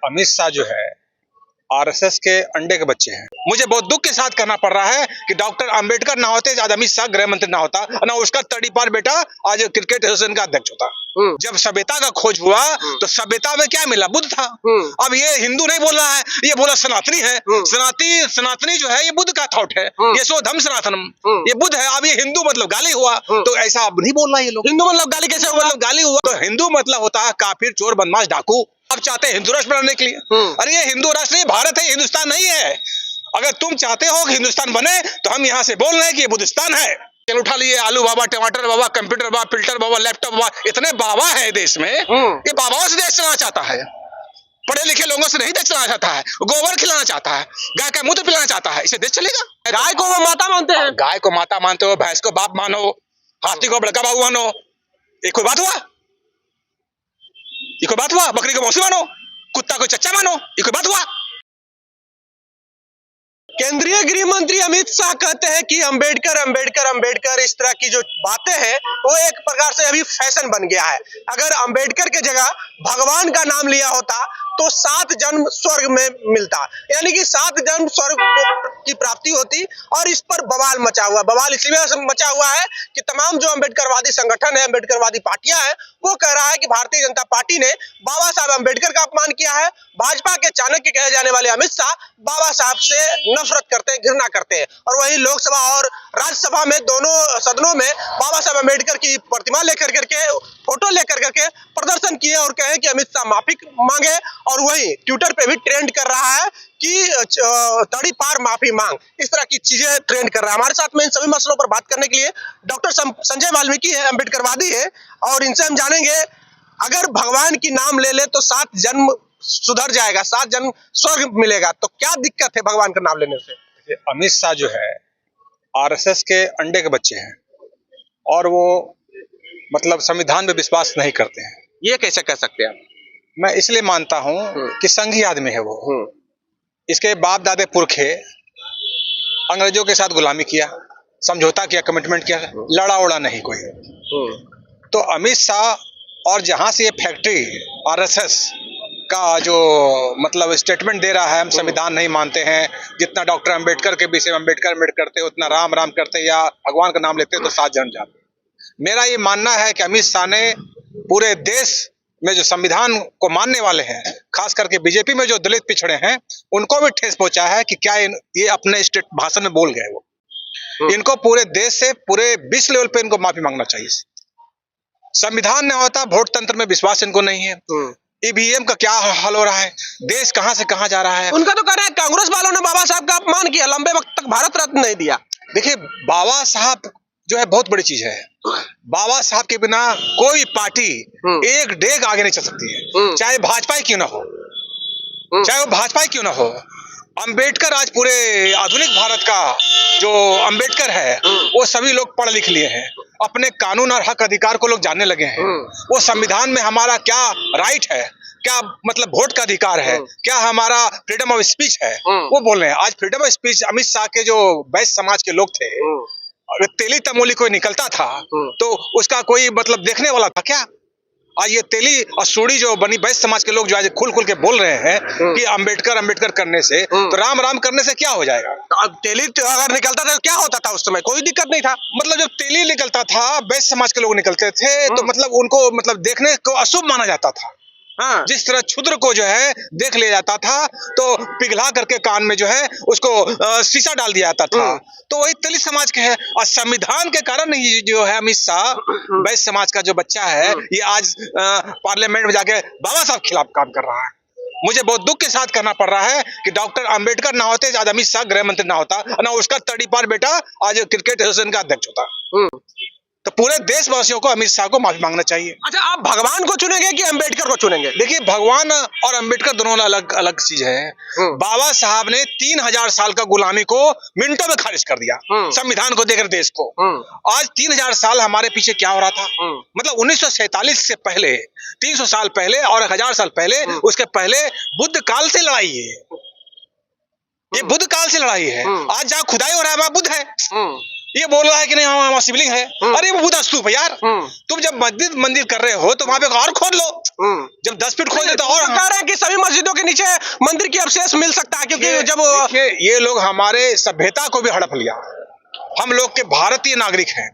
अमित शाह जो है आरएसएस के अंडे के बच्चे हैं। मुझे बहुत दुख के साथ कहना पड़ रहा है कि डॉक्टर अंबेडकर ना होते आज अमित शाह गृह मंत्री ना होता, ना उसका तड़ीपार बेटा आज क्रिकेट एसोसिएशन का अध्यक्ष होता। जब सभ्यता का खोज हुआ तो सभ्यता में क्या मिला? बुद्ध था। अब ये हिंदू नहीं बोल रहा है, ये बोला सनातनी है। सनातनी जो है ये बुद्ध का थॉट है, ये सो धम सनातनम, ये बुद्ध है। अब ये हिंदू मतलब गाली हुआ, तो ऐसा अब नहीं बोल रहा ये लोग। हिंदू मतलब गाली कैसे हुआ? मतलब गाली हुआ तो हिंदू मतलब होता है काफिर, चोर, बदमाश, डाकू। अब चाहते हैं हिंदू राष्ट्र बनाने के लिए। अरे ये हिंदू राष्ट्र नहीं, भारत है, हिंदुस्तान नहीं है। अगर तुम चाहते हो कि हिंदुस्तान बने तो हम यहाँ से बोल रहे हैं कि ये बुद्धिस्तान है। चल उठा लिए आलू बाबा, टमाटर बाबा, कंप्यूटर बाबा, फिल्टर बाबा, लैपटॉप बाबा, इतने बाबा है देश में। ये बाबाओं से देश चलाना चाहता है, पढ़े लिखे लोगों से नहीं देश चलाना चाहता है। गोबर खिलाना चाहता है, गाय का मूत्र पिलाना चाहता है, इसे देश चलेगा? गाय को वो माता मानते हैं, गाय को माता मानते हो, भैंस को बाप मानो, हाथी को बड़का बाबू मानो, ये कोई बात हुआ? ये कोई बात हुआ? बकरी को मौसी मानो, कुत्ता को चच्चा मानो, ये कोई बात हुआ? केंद्रीय गृह मंत्री अमित शाह कहते हैं कि अंबेडकर अंबेडकर अंबेडकर, इस तरह की जो बातें हैं वो एक प्रकार से अभी फैशन बन गया है। अगर अंबेडकर के जगह भगवान का नाम लिया होता तो 7 जन्म स्वर्ग में मिलता, यानी कि 7 जन्म स्वर्ग की प्राप्ति होती। और इस पर बवाल मचा हुआ, बवाल इसलिए मचा हुआ है कि तमाम जो अंबेडकरवादी संगठन है, अंबेडकरवादी पार्टियां हैं, वो कह रहा है कि भारतीय जनता पार्टी ने बाबा साहब अंबेडकर का अपमान किया है। भाजपा के चाणक्य कहे जाने वाले अमित शाह बाबा साहब से नफरत करते हैं, घृणा करते हैं, और वही लोकसभा और राज्यसभा में दोनों सदनों में बाबा साहब अंबेडकर की प्रतिमा लेकर करके, फोटो लेकर करके प्रदर्शन किए और कहे कि अमित शाह माफी मांगे। और वही ट्विटर पे भी ट्रेंड कर रहा है कि तड़ी पार माफी मांग, इस तरह की चीजें ट्रेंड कर रहा है। हमारे साथ में इन सभी मसलों पर बात करने के लिए डॉक्टर संजय वाल्मीकि है, अंबेडकरवादी है, और इनसे हम जानेंगे अगर भगवान की नाम ले ले तो 7 जन्म सुधर जाएगा, 7 जन्म स्वर्ग मिलेगा, तो क्या दिक्कत है भगवान का नाम लेने से? अमित शाह जो है आरएसएस के अंडे के बच्चे हैं और वो मतलब संविधान में विश्वास नहीं करते हैं। ये कैसे कह सकते हैं? मैं इसलिए मानता हूं कि संघी आदमी है वो। इसके बाप दादे पुरखे अंग्रेजों के साथ गुलामी किया, समझौता किया, कमिटमेंट किया, लड़ा उड़ा नहीं कोई। तो अमित शाह और जहां से ये फैक्ट्री आरएसएस का जो मतलब स्टेटमेंट दे रहा है, हम संविधान नहीं मानते हैं, जितना डॉक्टर अंबेडकर के विषय में अंबेडकर करते उतना राम राम करते या भगवान का नाम लेते तो 7 जन्म जाते। मेरा ये मानना है कि अमित शाह ने पूरे देश में जो संविधान को मानने वाले हैं, खास करके बीजेपी में जो दलित पिछड़े हैं, उनको भी ठेस पहुंचा है कि क्या ये अपने स्टेट भाषण में बोल गए वो। इनको पूरे देश से, पूरे विश्व लेवल पे इनको माफी मांगना चाहिए। संविधान नहीं होता, वोट तंत्र में विश्वास इनको नहीं है, ईवीएम का क्या हाल हो रहा है, देश कहां से कहां जा रहा है। उनका तो कह रहा है कांग्रेस वालों ने बाबा साहब का अपमान किया, लंबे वक्त तक भारत रत्न नहीं दिया। देखिए बाबा साहब जो है बहुत बड़ी चीज है। बाबा साहब के बिना कोई पार्टी एक डेग आगे नहीं चल सकती है, चाहे भाजपा ही क्यों ना हो, चाहे वो भाजपा ही क्यों ना हो। अंबेडकर आज पूरे आधुनिक भारत का जो अंबेडकर है वो सभी लोग पढ़ लिख लिए हैं, अपने कानून और हक अधिकार को लोग जानने लगे हैं। वो संविधान में हमारा क्या राइट है, क्या मतलब वोट का अधिकार है, क्या हमारा फ्रीडम ऑफ स्पीच है, वो बोल रहे हैं। आज freedom of speech Amit Shah के जो वैश्य समाज के लोग थे, अगर तेली तमोली कोई निकलता था तो उसका कोई मतलब देखने वाला था क्या? आज ये तेली और सूड़ी जो बनी वैश्य समाज के लोग जो आज खुल खुल के बोल रहे हैं कि अंबेडकर अंबेडकर करने से तो राम राम करने से क्या हो जाएगा? अब तेली अगर निकलता था तो क्या होता था? उस समय कोई दिक्कत नहीं था। मतलब जब तेली निकलता था, वैश्य समाज के लोग निकलते थे तो मतलब उनको मतलब देखने को अशुभ माना जाता था। जिस तरह क्षुद्र को जो है देख लिया जाता था तो पिघला करके कान में जो है उसको शीशा डाल दिया जाता था, तो वही दलित समाज के है। और संविधान के कारण ही जो है अमित शाह वैश्य समाज का जो बच्चा है ये आज पार्लियामेंट में जाके बाबा साहब के खिलाफ काम कर रहा है। मुझे बहुत दुख के साथ कहना पड़ रहा है कि डॉक्टर अंबेडकर ना होते आज अमित शाह गृह मंत्री ना होता, ना उसका तड़ीपार बेटा आज क्रिकेट एसोसिएशन का अध्यक्ष होता। तो पूरे देशवासियों को अमित शाह को माफी मांगना चाहिए। अच्छा, आप भगवान को चुनेंगे कि अंबेडकर को चुनेंगे? देखिए भगवान और अंबेडकर दोनों अलग अलग चीज है। बाबा साहब ने 3000 साल का गुलामी को मिनटों में खारिज कर दिया, संविधान को देकर देश को। आज 3000 साल हमारे पीछे क्या हो रहा था, मतलब 1947 से पहले 300 साल पहले और 1000 साल पहले, उसके पहले बुद्ध काल से लड़ाई है, ये बुद्ध काल से लड़ाई है। आज जहाँ खुदाई हो रहा है वहाँ बुद्ध है, ये बोल रहा है कि नहीं हमारा शिवलिंग है, अरे वो बुद्ध स्तूप है यार। तुम जब मस्जिद मंदिर कर रहे हो तो वहां पे और खोद लो, जब 10 फीट खोद दे तो और कह रहे हैं कि सभी मस्जिदों की मंदिर की अवशेष मिल सकता है, क्योंकि जब देखिए ये लोग हमारे सभ्यता को भी हड़प लिया। हम लोग के भारतीय नागरिक हैं।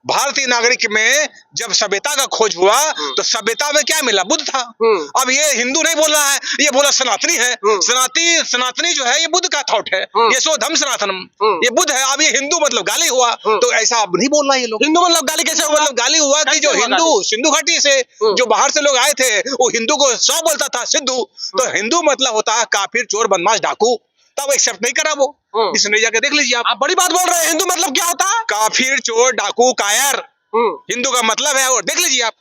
भारतीय नागरिक में जब सभ्यता का खोज हुआ तो सभ्यता में क्या मिला? बुद्ध था। अब ये हिंदू नहीं बोल रहा है, ये बोला सनातनी है। सनातनी जो है ये बुद्ध का थॉट है, ये सो धम सनातनम, ये बुद्ध है। अब ये हिंदू मतलब गाली हुआ, तो ऐसा अब नहीं बोल रहा ये लोग। हिंदू मतलब गाली कैसे हुआ? मतलब गाली हुआ कि जो हिंदू सिंधु घाटी से जो बाहर से लोग आए थे वो हिंदू को सौ बोलता था सिद्धू, तो हिंदू मतलब होता है काफिर, चोर, बदमाश, डाकू। तब एक्सेप्ट नहीं करा वो। इसने जाके देख लीजिए आप बड़ी बात बोल रहे हैं। हिंदू मतलब क्या होता है? काफिर, चोर, डाकू, कायर, हिंदू का मतलब है। और देख लीजिए आप,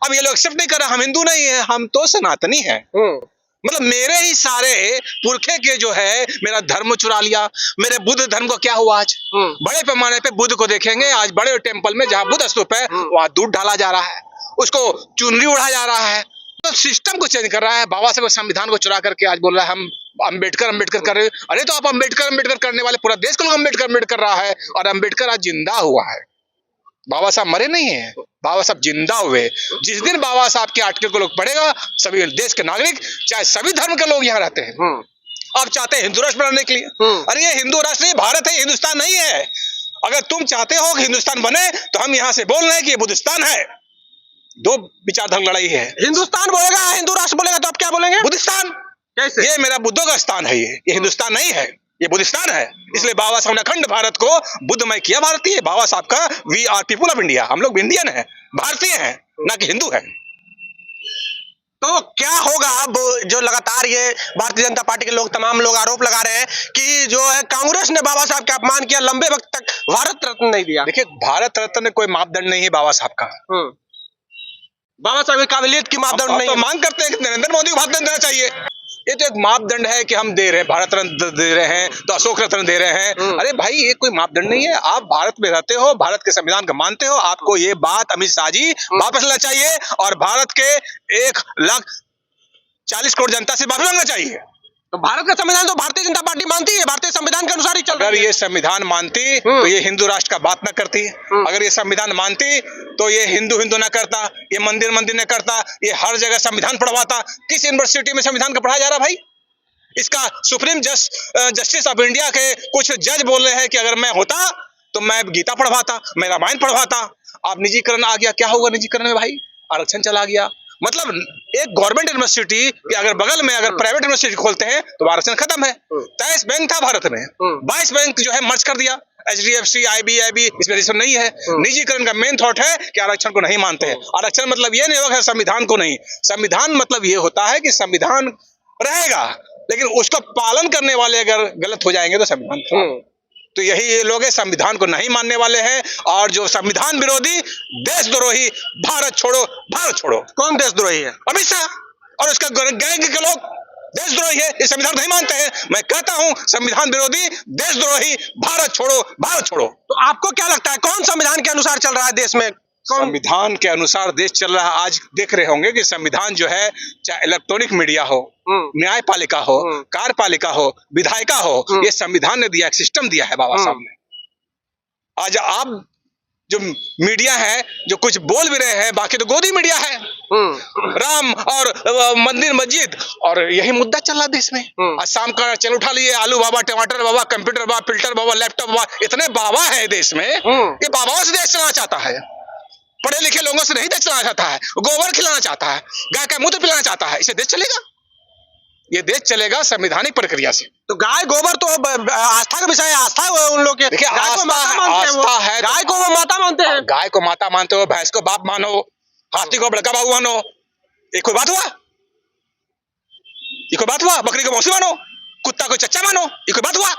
अब ये लोग एक्सेप्ट नहीं कर रहा, हम हिंदू नहीं है, हम तो सनातनी हैं। मतलब मेरे ही सारे पुरखे के जो है मेरा धर्म चुरा लिया। मेरे बुद्ध धर्म को क्या हुआ आज? बड़े पैमाने पे बुद्ध को देखेंगे आज बड़े टेम्पल में जहाँ बुद्ध स्तूप है वहां दूध डाला जा रहा है, उसको चुनरी उड़ा जा रहा है। तो सिस्टम को चेंज कर रहा है। बाबा साहब संविधान को चुरा करके आज बोल रहा है हम अम्बेडकर कर रहे हैं। अरे तो आप अम्बेडकर करने वाले पूरा देश को लोग अम्बेडकर कर रहा है, और अम्बेडकर आज जिंदा हुआ है। बाबा साहब मरे नहीं है, बाबा साहब जिंदा हुए। जिस दिन बाबा साहब के आर्टिकल को लोग पढ़ेगा, सभी देश के नागरिक, चाहे सभी धर्म के लोग यहाँ रहते हैं, अब चाहते हैं हिंदू राष्ट्र बनाने के लिए। अरे ये हिंदू राष्ट्र नहीं, भारत है, हिंदुस्तान नहीं है। अगर तुम चाहते हो कि हिंदुस्तान बने तो हम यहाँ से बोल रहे हैं कि ये बुद्धिस्तान है। दो विचारधारा लड़ाई है। हिंदुस्तान बोलेगा, हिंदू राष्ट्र बोलेगा, तो आप क्या बोलेंगे? बुद्धिस्तान। कैसे? ये मेरा बुद्धों का स्थान है, ये हिंदुस्तान नहीं है, ये बुद्धिस्तान है। इसलिए बाबा साहब ने अखंड भारत को बुद्धमय किया। भारतीय बाबा साहब का we are people of India, हम लोग इंडियन है, भारतीय हैं, ना कि हिंदू है। तो क्या होगा अब जो लगातार ये भारतीय जनता पार्टी के लोग, तमाम लोग आरोप लगा रहे हैं कि जो है कांग्रेस ने बाबा साहब का अपमान किया, लंबे वक्त तक भारत रत्न नहीं दिया। देखिए भारत रत्न कोई मापदंड नहीं है बाबा साहब का। बाबा साहब की काबिलियत की मापदंड नहीं। तो मांग करते हैं कि नरेंद्र मोदी को भारत रत्न देना चाहिए। ये तो एक मापदंड है कि हम दे रहे हैं, भारत रत्न दे रहे हैं, तो अशोक रत्न दे रहे हैं। अरे भाई ये कोई मापदंड नहीं है। आप भारत में रहते हो, भारत के संविधान को मानते हो, आपको ये बात अमित शाह जी वापस लेना चाहिए और भारत के 1,40 करोड़ जनता से माफी मांगना चाहिए। तो भारत का संविधान तो भारतीय जनता पार्टी मानती है, भारतीय संविधान के अनुसार ही चल रहा है। अगर ये संविधान मानती तो ये हिंदू राष्ट्र का बात न करती। अगर ये संविधान मानती तो ये हिंदू न करता, ये मंदिर न करता, ये हर जगह संविधान पढ़वाता। किस यूनिवर्सिटी में संविधान का पढ़ाया जा रहा भाई? इसका सुप्रीम जस्टिस ऑफ इंडिया के कुछ जज बोल रहे हैं कि अगर मैं होता तो मैं गीता पढ़वाता, मैं रामायण पढ़वाता। अब निजीकरण आ गया, क्या होगा निजीकरण में भाई? आरक्षण चला गया। मतलब एक गवर्नमेंट यूनिवर्सिटी के अगर बगल में अगर प्राइवेट यूनिवर्सिटी खोलते हैं तो आरक्षण खत्म है। 23 बैंक था भारत में, 22 बैंक जो है मर्ज कर दिया, HDFC, IB, इसमें रिजर्वेशन नहीं है। निजीकरण का मेन थॉट है कि आरक्षण को नहीं मानते हैं। आरक्षण मतलब ये नहीं होगा संविधान को नहीं, संविधान मतलब ये होता है कि संविधान रहेगा लेकिन उसका पालन करने वाले अगर गलत हो जाएंगे तो संविधान तो यही ये लोग है, संविधान को नहीं मानने वाले हैं। और जो संविधान विरोधी, देशद्रोही, भारत छोड़ो, भारत छोड़ो। कौन देशद्रोही है? अमित शाह और उसका गैंग के लोग देशद्रोही है, ये संविधान नहीं मानते हैं। मैं कहता हूं संविधान विरोधी, देशद्रोही, भारत छोड़ो, भारत छोड़ो। तो आपको क्या लगता है कौन संविधान के अनुसार चल रहा है देश में? संविधान के अनुसार देश चल रहा है। आज देख रहे होंगे कि संविधान जो है, चाहे इलेक्ट्रॉनिक मीडिया हो, न्यायपालिका हो, कार्यपालिका हो, विधायिका हो, ये संविधान ने दिया, एक सिस्टम दिया है बाबा साहब ने। आज आप जो मीडिया है जो कुछ बोल भी रहे हैं, बाकी तो गोदी मीडिया है। राम और मंदिर मस्जिद और यही मुद्दा चल रहा है देश में। आज शाम का चल उठा लिए, आलू बाबा, टमाटर बाबा, कंप्यूटर बाबा, फिल्टर बाबा, लैपटॉप बाबा, इतने बाबा है देश में। ये बाबाओं से देश चलाना चाहता है, पढ़े लिखे लोगों से नहीं देश चलाना चाहता है। गोबर खिलाना चाहता है, गाय का मूत्र पिलाना चाहता है, इसे देश चलेगा? ये देश चलेगा संवैधानिक प्रक्रिया से। तो गाय गोबर तो आस्था का विषय है, आस्था है उन लोग के। देखिए आस्था है, गाय को वो माता मानते हैं। गाय को माता मानते हो, भैंस को बाप मानो, हाथी को बड़का बाबू मानो, ये कोई बात हुआ? ये कोई बात हुआ? बकरी को मौसी मानो, कुत्ता को चच्चा मानो, ये कोई बात हुआ?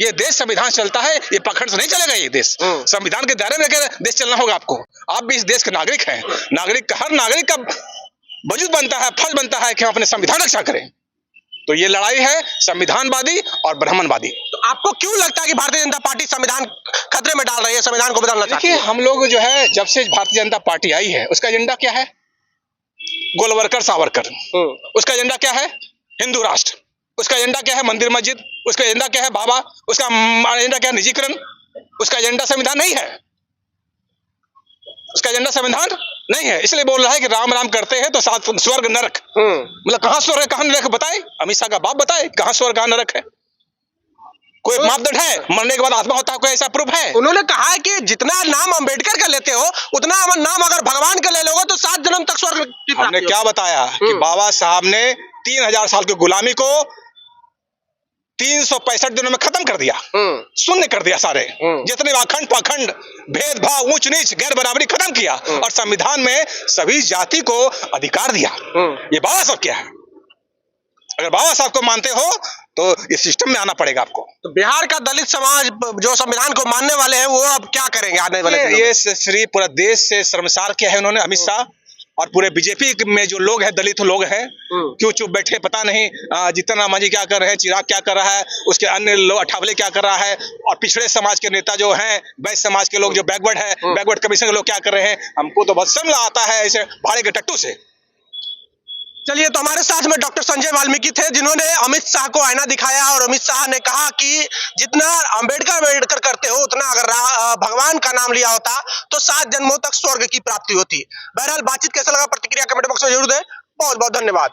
ये देश संविधान चलता है, ये पखंड से नहीं चलेगा। ये देश संविधान के दायरे में रहकर देश चलना होगा आपको। आप भी इस देश के नागरिक हैं। नागरिक, हर नागरिक का वजूद बनता है, फर्ज बनता है कि हम अपने संविधान रक्षा करें। तो ये लड़ाई है संविधानवादी और ब्राह्मणवादी। तो आपको क्यों लगता है कि भारतीय जनता पार्टी संविधान खतरे में डाल रही है, संविधान को बदलना चाहती है? देखिए हम लोग जो है, जब से भारतीय जनता पार्टी आई है, उसका एजेंडा क्या है? गोलवरकर सावरकर। उसका एजेंडा क्या है? हिंदू राष्ट्र। उसका एजेंडा क्या है? मंदिर मस्जिद। उसका एजेंडा क्या है? बाबा। उसका एजेंडा क्या है? निजीकरण। उसका एजेंडा संविधान नहीं है, उसका एजेंडा संविधान नहीं है। इसलिए बोल रहा है कि राम राम करते हैं तो साथ स्वर्ग नरक। मतलब कहां स्वर्ग है कहां नरक बताए? अमित शाह का बाप बताए कहाँ स्वर्ग कहाँ नरक है? कोई मापदंड है? मरने के बाद आत्मा होता है, कोई ऐसा प्रूफ है? उन्होंने कहा है कि जितना नाम अंबेडकर का लेते हो उतना नाम अगर भगवान का ले लोगे तो 7 जन्म तक स्वर्ग की हमने प्राप्ति क्या बताया कि बाबा साहब ने 3000 साल की गुलामी को 365 दिनों में खत्म कर दिया, शून्य कर दिया। सारे जितने अखंड पाखंड भेदभाव ऊंच नीच गैर बराबरी खत्म किया और संविधान में सभी जाति को अधिकार दिया। ये बाबा साहब क्या है? अगर बाबा साहब को मानते हो तो इस सिस्टम में आना पड़ेगा आपको। तो बिहार का दलित समाज जो संविधान को मानने वाले हैं वो अब क्या करेंगे आने वाले दिनों में? ये श्री पूरा देश से शर्मसार किया है उन्होंने अमित शाह और पूरे बीजेपी में जो लोग हैं, दलित लोग हैं, क्यों चुप बैठे पता नहीं। जीतन राम मांझी क्या कर रहे हैं, चिराग क्या कर रहा है, उसके अन्य लोग अठावले क्या कर रहा है, और पिछड़े समाज के नेता जो हैं, वैश्य समाज के लोग जो बैकवर्ड है, बैकवर्ड कमीशन के लोग क्या कर रहे हैं। हमको तो बहुत शर्म आता है ऐसे भाड़े के टट्टू से। चलिए, तो हमारे साथ में डॉक्टर संजय वाल्मीकि थे जिन्होंने अमित शाह को आईना दिखाया और अमित शाह ने कहा कि जितना अंबेडकर करते हो उतना अगर भगवान का नाम लिया होता तो 7 जन्मों तक स्वर्ग की प्राप्ति होती। बहरहाल बातचीत कैसा लगा प्रतिक्रिया कमेंट बॉक्स में जरूर दें। बहुत बहुत धन्यवाद।